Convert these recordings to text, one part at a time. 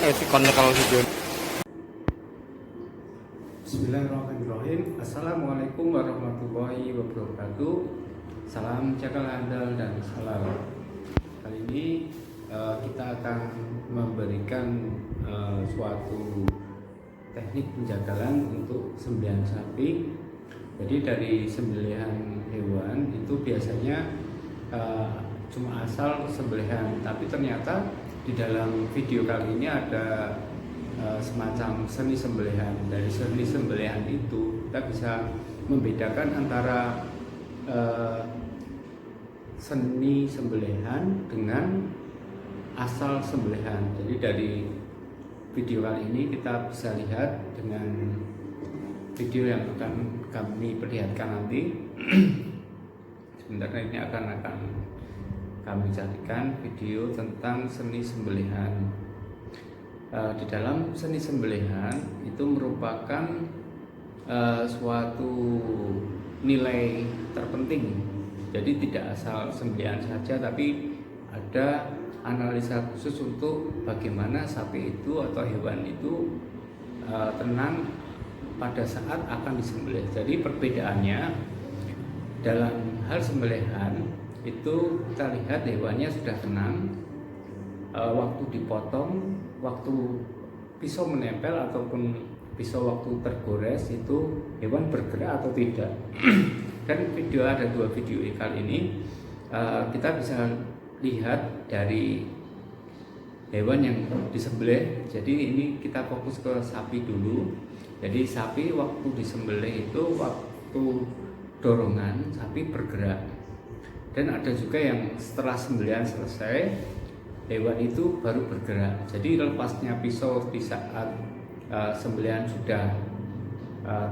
kalau video. Bismillahirrahmanirrahim. Assalamualaikum warahmatullahi wabarakatuh. Salam cakal handal dan halal. Kali ini kita akan memberikan suatu teknik penjagalan untuk sembelihan sapi. Jadi dari sembelihan hewan itu biasanya cuma asal sembelihan, tapi ternyata di dalam video kali ini ada semacam seni sembelihan. Dari seni sembelihan itu kita bisa membedakan antara seni sembelihan dengan asal sembelihan. Jadi dari video kali ini kita bisa lihat dengan video yang akan kami perlihatkan nanti. Sebentar ini akan kami carikan video tentang seni sembelihan. Di dalam seni sembelihan itu merupakan suatu nilai terpenting. Jadi tidak asal sembelihan saja, tapi ada analisa khusus untuk bagaimana sapi itu atau hewan itu tenang pada saat akan disembelih. Jadi perbedaannya dalam hal sembelihan itu kita lihat hewannya sudah tenang, waktu dipotong, waktu pisau menempel ataupun pisau waktu tergores itu hewan bergerak atau tidak. Dan ada dua video kali ini kita bisa lihat dari hewan yang disembelih. Jadi ini kita fokus ke sapi dulu. Jadi sapi waktu disembelih itu waktu dorongan sapi bergerak. Dan ada juga yang setelah sembelihan selesai hewan itu baru bergerak. Jadi lepasnya pisau di saat sembelihan sudah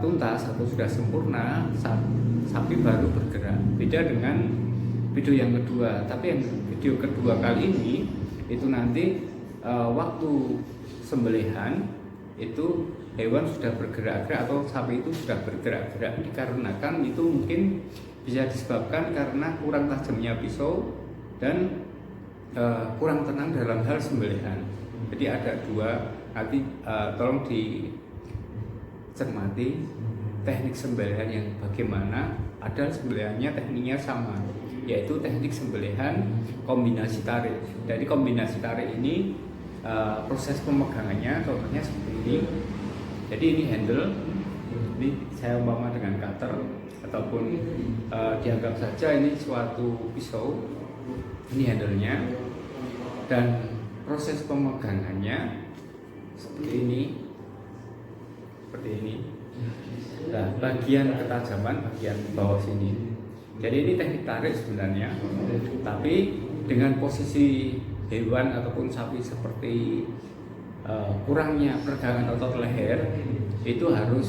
tuntas atau sudah sempurna, sapi baru bergerak. Beda dengan video yang kedua. Tapi yang video kedua kali ini itu nanti waktu sembelihan itu hewan sudah bergerak-gerak atau sapi itu sudah bergerak-gerak, dikarenakan itu mungkin bisa disebabkan karena kurang tajamnya pisau dan kurang tenang dalam hal sembelihan. Jadi ada dua, nanti tolong dicermati teknik sembelihan yang bagaimana. Ada sembelihannya tekniknya sama, yaitu teknik sembelihan kombinasi tarik. Jadi kombinasi tarik ini proses pemegangannya contohnya seperti ini. Jadi ini handle, ini saya umpama dengan cutter ataupun dianggap saja ini suatu pisau. Ini handle-nya dan proses pemegangannya seperti ini. Nah, bagian ketajaman bagian bawah sini. Jadi ini teknik tarik sebenarnya, tapi dengan posisi hewan ataupun sapi seperti kurangnya pergangan otot leher itu harus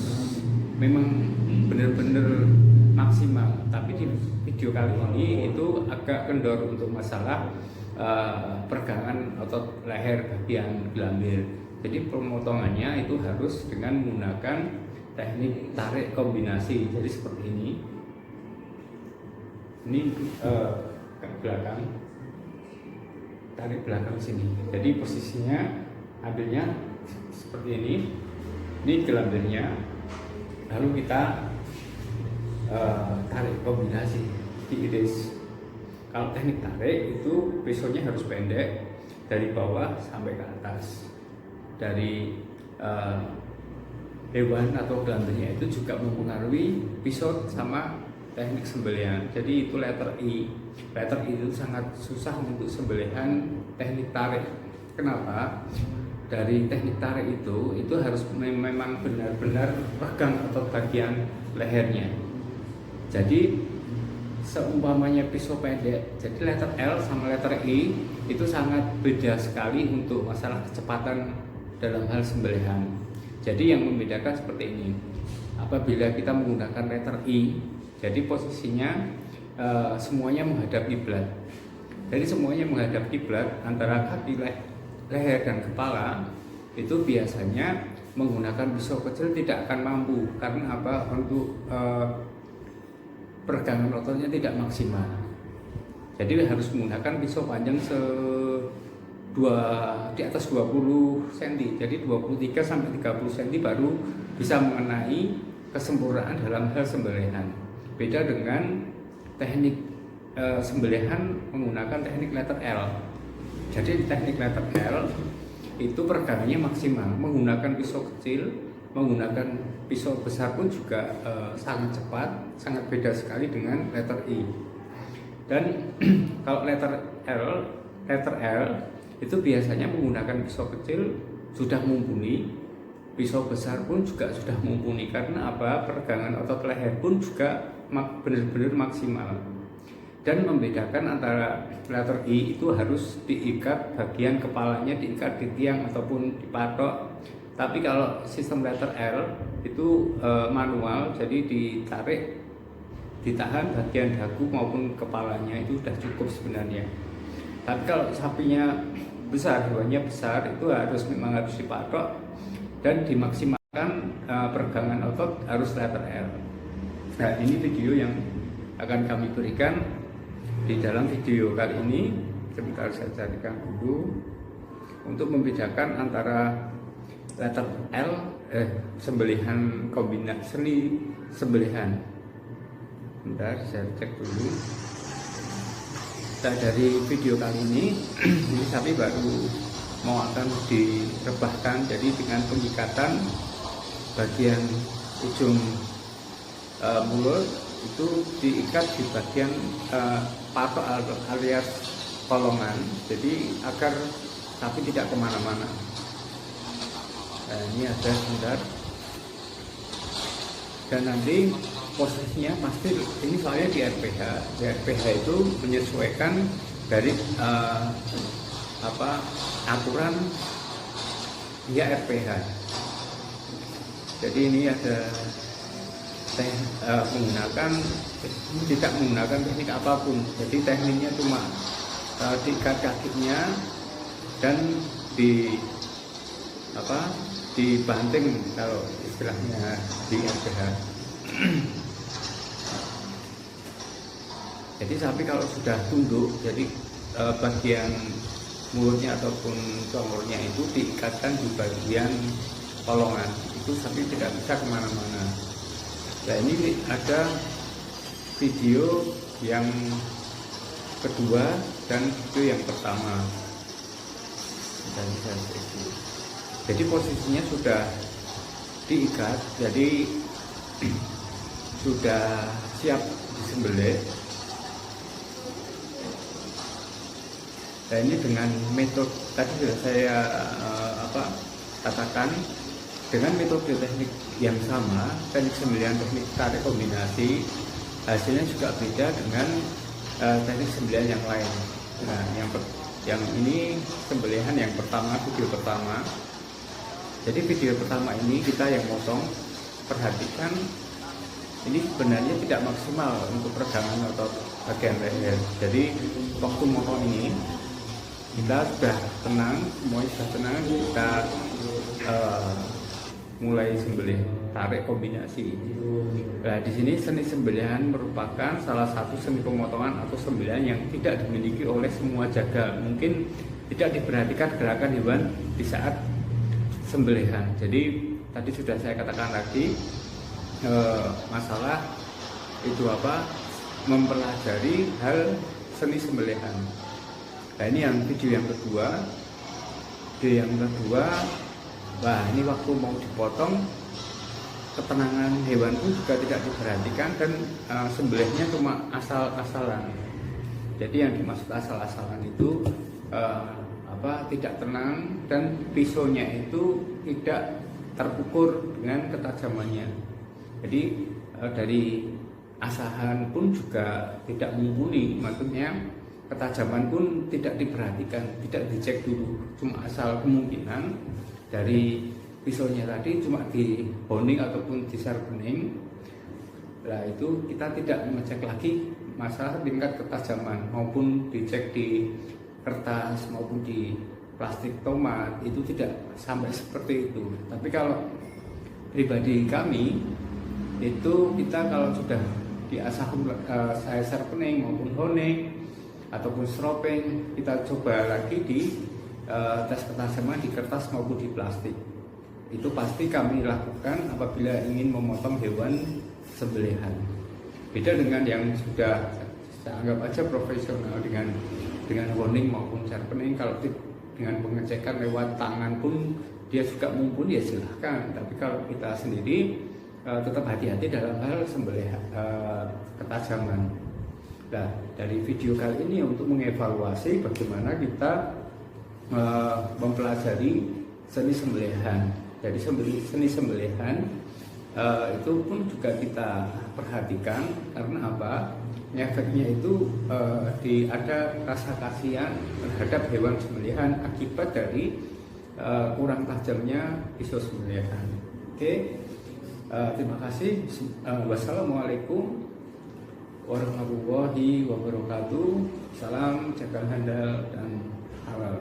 memang benar-benar maksimal. Tapi di video kali ini itu agak kendor untuk masalah pergangan otot leher bagian gelambir. Jadi pemotongannya itu harus dengan menggunakan teknik tarik kombinasi. Jadi seperti ini. Ini ke belakang, tarik belakang sini. Jadi posisinya ambilnya seperti ini. Ini gelambirnya. Lalu kita tarik kombinasi, diiris. Kalau teknik tarik itu pisaunya harus pendek dari bawah sampai ke atas. Dari hewan atau gelambirnya itu juga mempengaruhi pisau sama teknik sembelihan. Jadi itu letter I. Letter I itu sangat susah untuk sembelihan teknik tarik. Kenapa? Dari teknik tarik itu harus memang benar-benar pegang otot bagian lehernya. Jadi seumpamanya pisau pendek, jadi letter L sama letter I itu sangat beda sekali untuk masalah kecepatan dalam hal sembelihan. Jadi yang membedakan seperti ini. Apabila kita menggunakan letter I, jadi posisinya semuanya menghadap kiblat. Jadi semuanya menghadap kiblat antara kaki, leher dan kepala. Itu biasanya menggunakan pisau kecil tidak akan mampu. Karena apa? Untuk pergangan ototnya tidak maksimal. Jadi harus menggunakan pisau panjang di atas 20 cm, jadi 23 sampai 30 cm baru bisa mengenai kesempurnaan dalam hal sembelihan. Beda dengan teknik sembelihan menggunakan teknik letter L. Jadi di teknik letter L itu peregangannya maksimal, menggunakan pisau kecil, menggunakan pisau besar pun juga sangat cepat, sangat beda sekali dengan letter I. Dan kalau letter L itu biasanya menggunakan pisau kecil sudah mumpuni, pisau besar pun juga sudah mumpuni, karena apa? Peregangan otot leher pun juga benar-benar maksimal. Dan membedakan antara letter I itu harus diikat bagian kepalanya, diikat di tiang ataupun dipatok. Tapi kalau sistem letter L itu manual, jadi ditahan bagian dagu maupun kepalanya, itu sudah cukup sebenarnya. Tapi kalau sapinya besar, hewannya besar, itu memang harus dipatok dan dimaksimalkan peregangan otot harus letter L. Nah, ini video yang akan kami berikan di dalam video kali ini. Sebentar saya carikan dulu untuk membedakan antara letter L sembelihan kombinasi seni sembelihan. Bentar saya cek dulu. Nah, dari video kali ini sapi baru mau akan direbahkan, jadi dengan pengikatan bagian ujung mulut itu diikat di bagian patok alias kolongan, jadi agar sapi tidak kemana-mana. Nah, ini ada sebentar, dan nanti posisinya pasti ini soalnya di RPH. Di RPH itu menyesuaikan dari aturan via RPH. Jadi ini ada tidak menggunakan teknik apapun. Jadi tekniknya cuma diikat kakinya dan dibanting kalau istilahnya di RPH. Jadi sapi kalau sudah tunduk, jadi bagian mulutnya ataupun congornya itu diikatkan di bagian kolongan, itu sapi tidak bisa kemana-mana. Nah, ini ada video yang kedua dan video yang pertama. Jadi posisinya sudah diikat, jadi sudah siap disembelih. Nah, ini dengan metode tadi sudah saya katakan, dengan metode teknik yang sama, teknik sembelihan teknik tarik kombinasi, hasilnya juga beda dengan teknik sembelihan yang lain. Nah, yang ini sembelihan yang pertama, video pertama. Jadi video pertama ini kita yang motong, perhatikan ini sebenarnya tidak maksimal untuk peregangan otot bagian leher. Jadi waktu motong ini kita sudah tenang, semuanya sudah tenang, kita mulai sembelih tarik kombinasi. Nah, di sini seni sembelihan merupakan salah satu seni pemotongan atau sembelihan yang tidak dimiliki oleh semua jagal. Mungkin tidak diperhatikan gerakan hewan di saat sembelihan. Jadi tadi sudah saya katakan lagi, masalah itu mempelajari hal seni sembelihan. Nah, ini yang video yang kedua. Video yang kedua, ini waktu mau dipotong, ketenangan hewan pun juga tidak diperhatikan dan sembelihnya cuma asal-asalan. Jadi yang dimaksud asal-asalan itu tidak tenang, dan pisaunya itu tidak terukur dengan ketajamannya. Jadi dari asahan pun juga tidak mumpuni, maksudnya ketajaman pun tidak diperhatikan, tidak dicek dulu, cuma asal kemungkinan dari pisaunya tadi cuma di honing ataupun di sharpening. Nah, itu kita tidak mengecek lagi masalah tingkat ketajaman, maupun dicek di kertas maupun di plastik tomat, itu tidak sampai seperti itu. Tapi kalau pribadi kami itu, kita kalau sudah diasah saya sharpening maupun honing ataupun stropping, kita coba lagi di tes ketajaman di kertas maupun di plastik. Itu pasti kami lakukan apabila ingin memotong hewan sembelihan. Beda dengan yang sudah saya anggap aja profesional dengan honing maupun sharpening. Kalau dengan pengecekan lewat tangan pun dia juga mumpuni, ya silahkan. Tapi kalau kita sendiri tetap hati-hati dalam hal sembelihan ketajaman. Nah, dari video kali ini untuk mengevaluasi bagaimana kita mempelajari seni sembelihan. Jadi seni sembelihan itu pun juga kita perhatikan karena apa? Efeknya itu ada rasa kasihan terhadap hewan sembelihan akibat dari kurang tajamnya pisau sembelihan. Oke, terima kasih. Wassalamualaikum warahmatullahi wabarakatuh. Salam jagal handal dan halal.